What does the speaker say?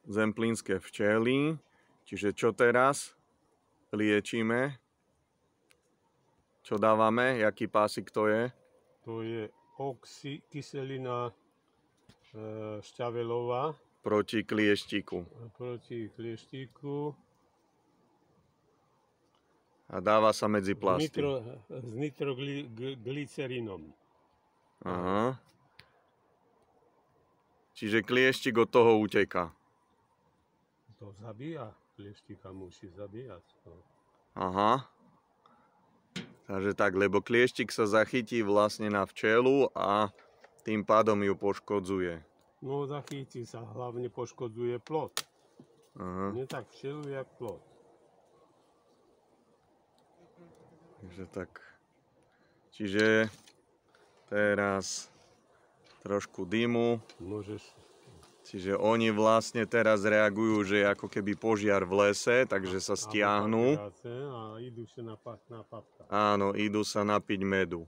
zemplínske včely. Čiže čo teraz liečíme? Čo dávame? Jaký pásik to je? To je kyselina šťavelová. Proti klieštíku. Proti klieštíku. A dáva sa medzi plasty. S nitroglycerínom. Aha. Čiže klieštík od toho uteká. To zabíja. Klieštíka musí zabíjať. Aha. Takže tak, lebo klieštik sa zachytí vlastne na včelu a tým pádom ju poškodzuje. No zachytí sa, hlavne poškodzuje plod. Aha. Nie tak včelu, jak plod. Takže tak. Čiže teraz trošku dymu. Môžeš. Čiže oni vlastne teraz reagujú, že ako keby požiar v lese, takže sa stiahnu. A idú sa na papka. Áno, idú sa napiť medu.